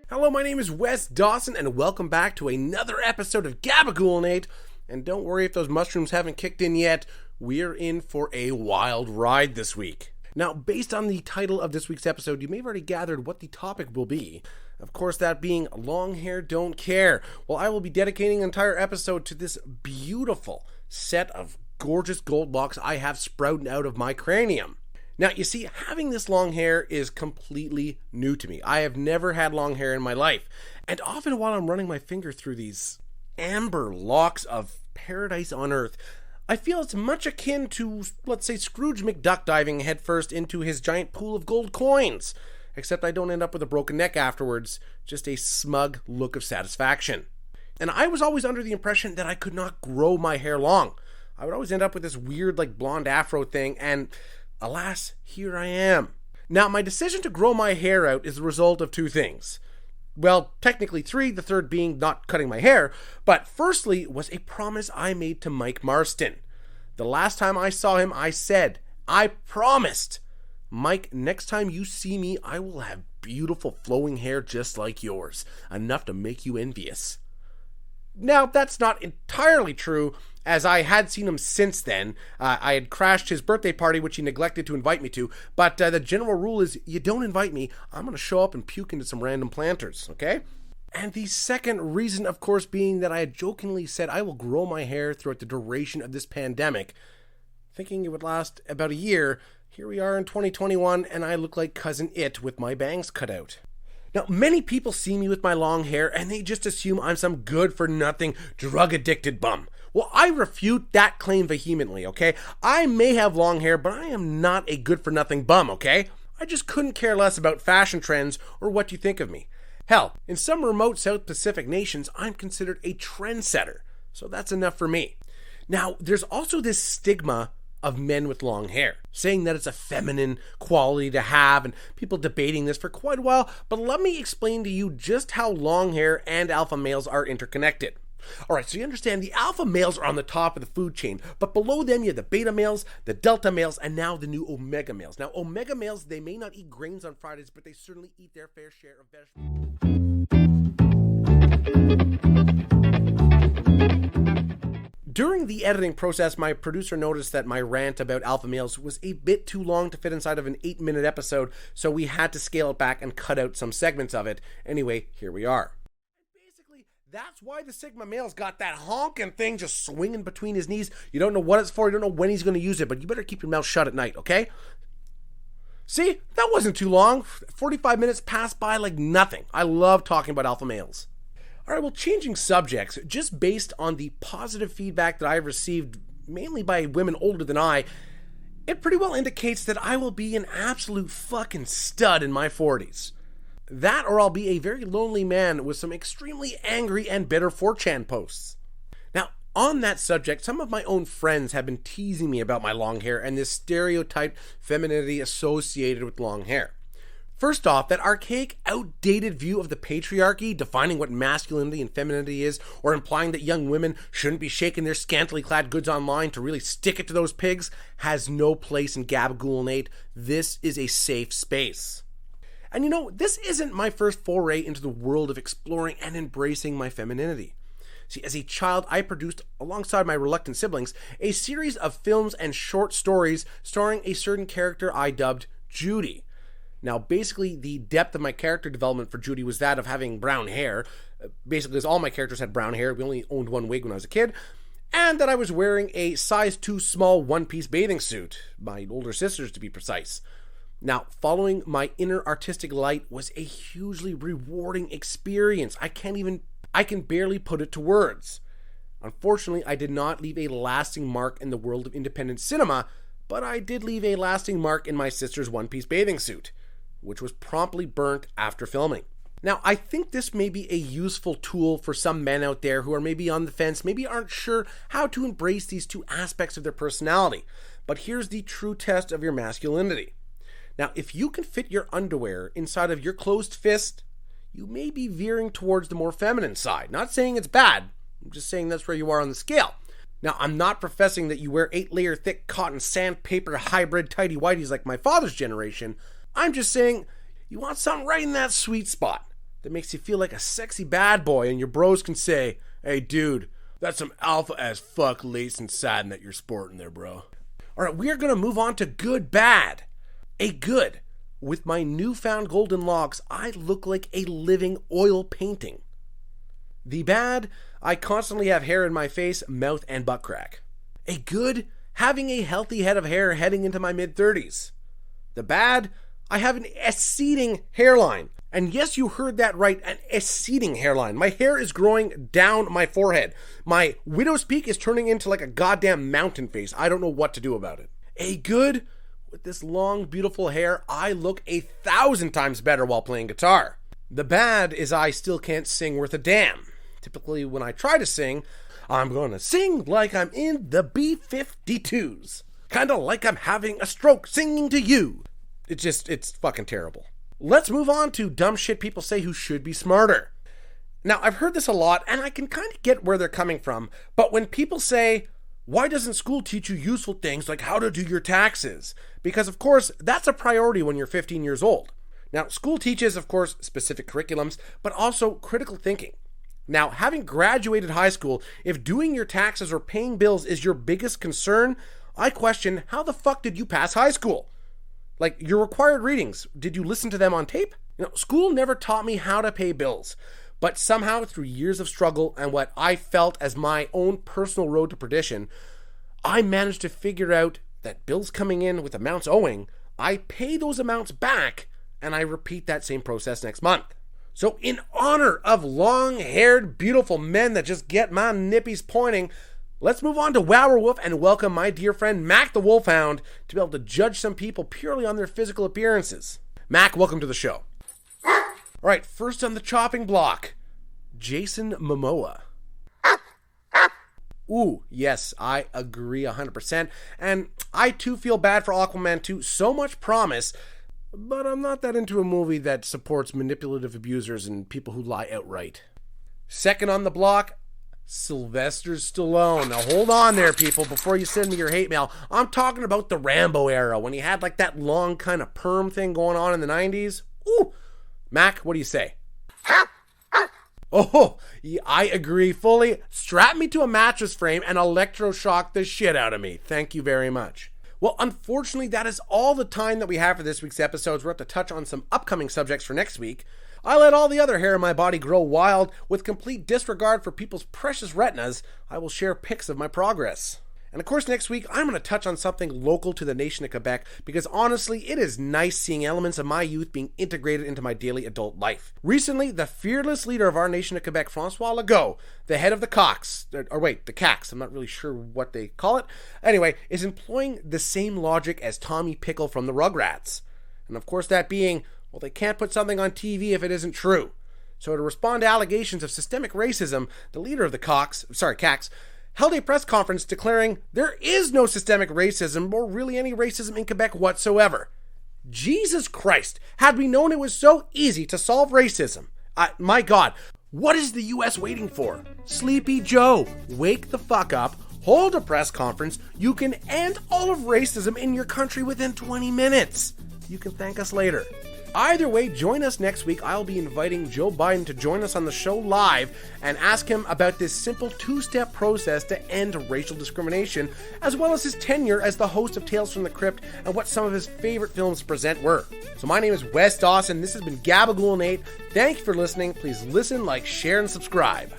Hello, my name is Wes Dawson, and welcome back to another episode of Gabagool, Nate. And don't worry if those mushrooms haven't kicked in yet, we're in for a wild ride this week. Now, based on the title of this week's episode, you may have already gathered what the topic will be. Of course, that being long hair don't care. Well, I will be dedicating an entire episode to this beautiful set of gorgeous gold locks I have sprouting out of my cranium. Now, you see, having this long hair is completely new to me. I have never had long hair in my life. And often while I'm running my finger through these amber locks of paradise on earth, I feel it's much akin to, let's say, Scrooge McDuck diving headfirst into his giant pool of gold coins. Except I don't end up with a broken neck afterwards, just a smug look of satisfaction. And I was always under the impression that I could not grow my hair long. I would always end up with this weird, blonde afro thing, and alas, here I am. Now, my decision to grow my hair out is the result of two things. Well, technically three, the third being not cutting my hair, but firstly was a promise I made to Mike Marston. The last time I saw him, I said, I promised, Mike, next time you see me, I will have beautiful flowing hair just like yours, enough to make you envious. Now, that's not entirely true, as I had seen him since then. I had crashed his birthday party, which he neglected to invite me to, but the general rule is, you don't invite me, I'm going to show up and puke into some random planters, okay? And the second reason, of course, being that I had jokingly said I will grow my hair throughout the duration of this pandemic, thinking it would last about a year. Here we are in 2021, and I look like Cousin It with my bangs cut out. Now, many people see me with my long hair, and they just assume I'm some good-for-nothing, drug-addicted bum. Well, I refute that claim vehemently, okay? I may have long hair, but I am not a good-for-nothing bum, okay? I just couldn't care less about fashion trends or what you think of me. Hell, in some remote South Pacific nations, I'm considered a trendsetter, so that's enough for me. Now, there's also this stigma of men with long hair, saying that it's a feminine quality to have, and people debating this for quite a while, but let me explain to you just how long hair and alpha males are interconnected. Alright, so you understand the alpha males are on the top of the food chain, but below them you have the beta males, the delta males, and now the new omega males. Now, omega males, they may not eat grains on Fridays, but they certainly eat their fair share of vegetables. During the editing process, my producer noticed that my rant about alpha males was a bit too long to fit inside of an 8-minute episode, so we had to scale it back and cut out some segments of it. Anyway, here we are. Basically, that's why the Sigma male's got that honking thing just swinging between his knees. You don't know what it's for, you don't know when he's going to use it, but you better keep your mouth shut at night, okay? See, that wasn't too long. 45 minutes passed by like nothing. I love talking about alpha males. Alright, well, changing subjects, just based on the positive feedback that I've received, mainly by women older than I, it pretty well indicates that I will be an absolute fucking stud in my 40s. That, or I'll be a very lonely man with some extremely angry and bitter 4chan posts. Now, on that subject, some of my own friends have been teasing me about my long hair and this stereotyped femininity associated with long hair. First off, that archaic, outdated view of the patriarchy defining what masculinity and femininity is, or implying that young women shouldn't be shaking their scantily clad goods online to really stick it to those pigs, has no place in Gabagool, Nate. This is a safe space. And you know, this isn't my first foray into the world of exploring and embracing my femininity. See, as a child, I produced, alongside my reluctant siblings, a series of films and short stories starring a certain character I dubbed Judy. Now, basically, the depth of my character development for Judy was that of having brown hair. Basically, because all my characters had brown hair. We only owned one wig when I was a kid. And that I was wearing a size too small one-piece bathing suit. My older sister's, to be precise. Now, following my inner artistic light was a hugely rewarding experience. I can barely put it to words. Unfortunately, I did not leave a lasting mark in the world of independent cinema, but I did leave a lasting mark in my sister's one-piece bathing suit, which was promptly burnt after filming. Now, I think this may be a useful tool for some men out there who are maybe on the fence, maybe aren't sure how to embrace these two aspects of their personality. But here's the true test of your masculinity. Now, if you can fit your underwear inside of your closed fist, you may be veering towards the more feminine side. Not saying it's bad, I'm just saying that's where you are on the scale. Now, I'm not professing that you wear 8-layer thick cotton sandpaper hybrid tighty-whities like my father's generation. I'm just saying You want something right in that sweet spot that makes you feel like a sexy bad boy, and your bros can say, "Hey dude, that's some alpha as fuck lace and satin that you're sporting there, bro." Alright, we are going to move on to good bad. A good. With my newfound golden locks, I look like a living oil painting. The bad, I constantly have hair in my face, mouth, and butt crack. A good, having a healthy head of hair heading into my mid-30s. The bad, I have an receding hairline. And yes, you heard that right, an receding hairline. My hair is growing down my forehead. My widow's peak is turning into like a goddamn mountain face. I don't know what to do about it. A good, with this long, beautiful hair, I look 1,000 times better while playing guitar. The bad is I still can't sing worth a damn. Typically, when I try to sing, I'm gonna sing like I'm in the B-52s. Kinda like I'm having a stroke singing to you. It's fucking terrible. Let's move on to dumb shit people say who should be smarter. Now, I've heard this a lot, and I can kind of get where they're coming from, but when people say, "Why doesn't school teach you useful things like how to do your taxes?" Because, of course, that's a priority when you're 15 years old. Now, school teaches, of course, specific curriculums, but also critical thinking. Now, having graduated high school, if doing your taxes or paying bills is your biggest concern, I question, how the fuck did you pass high school? Like, your required readings, did you listen to them on tape? School never taught me how to pay bills, but somehow through years of struggle and what I felt as my own personal road to perdition, I managed to figure out that bills coming in with amounts owing, I pay those amounts back, and I repeat that same process next month. So in honor of long-haired, beautiful men that just get my nippies pointing, let's move on to Wowwerwolf and welcome my dear friend Mac the Wolfhound to be able to judge some people purely on their physical appearances. Mac, welcome to the show. Alright, first on the chopping block, Jason Momoa. Ooh, yes, I agree 100%, and I too feel bad for Aquaman 2, so much promise, but I'm not that into a movie that supports manipulative abusers and people who lie outright. Second on the block, Sylvester Stallone. Now hold on there, people, before you send me your hate mail. I'm talking about the Rambo era, when he had like that long kind of perm thing going on in the 90s. Ooh, Mac, what do you say? Oh, I agree fully. Strap me to a mattress frame and electroshock the shit out of me. Thank you very much. Well, unfortunately, that is all the time that we have for this week's episodes. We're up to touch on some upcoming subjects for next week. I let all the other hair in my body grow wild. With complete disregard for people's precious retinas, I will share pics of my progress. And of course, next week, I'm going to touch on something local to the nation of Quebec, because honestly, it is nice seeing elements of my youth being integrated into my daily adult life. Recently, the fearless leader of our nation of Quebec, Francois Legault, the head of the the CACs, I'm not really sure what they call it, anyway, is employing the same logic as Tommy Pickle from the Rugrats. And of course, that being, well, they can't put something on TV if it isn't true. So to respond to allegations of systemic racism, the leader of the CACs, held a press conference declaring there is no systemic racism or really any racism in Quebec whatsoever. Jesus Christ, had we known it was so easy to solve racism, my God, what is the US waiting for? Sleepy Joe, wake the fuck up, hold a press conference, you can end all of racism in your country within 20 minutes. You can thank us later. Either way, join us next week. I'll be inviting Joe Biden to join us on the show live and ask him about this simple two-step process to end racial discrimination, as well as his tenure as the host of Tales from the Crypt and what some of his favorite films to present were. So my name is Wes Dawson. This has been Gabagool Nate. Thank you for listening. Please listen, like, share, and subscribe.